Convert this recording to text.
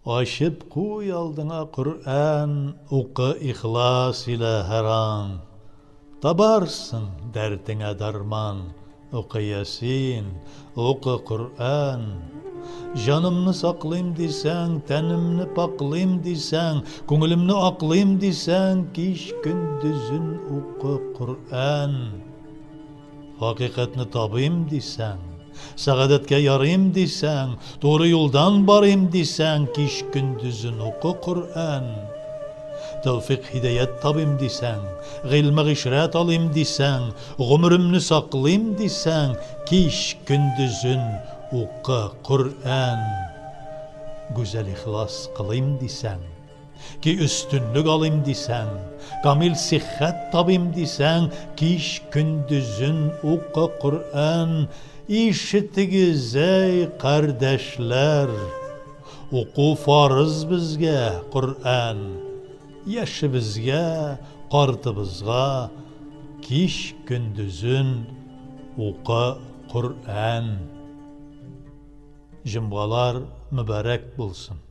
Ашып куй алдыңа Құр'ан, уқы ихлас илә һәр аң. Табарсың дәртеңә дарман, уқы Ясин, уқы Құр'ан. Жанымны саклыйм дисәң, тәнемне паклыйм дисәң, күңелемне аклыйм дисәң, кич көндүзен уқы Құр'ан. Хакыйкатьне табыйм дисәң, сәгадәткә ярыйм дисәң, туры юлдан барыйм дисәң, кич көндүзен уқы Құр'ан. Тәүфик һидаят табыйм дисәң, гыйльме гышрәт алыйм дисәң, гомеремне саклыйм дисәң, кич көндүзен уқы Құр'ан. Гүзәл ихлас кылыйм дисәң, ки өстөнлек алыйм дисәң, камил сихәт табыйм дисәң, кич көндүзен уқы Құр'ан. Ишетегез, эй кардәшләр, уку фарыз безгә Құр'ан. Яшебезгә, картыбызга, кич көндүзен уқы Құр'ан. Җомгалар мөбарәк булсын.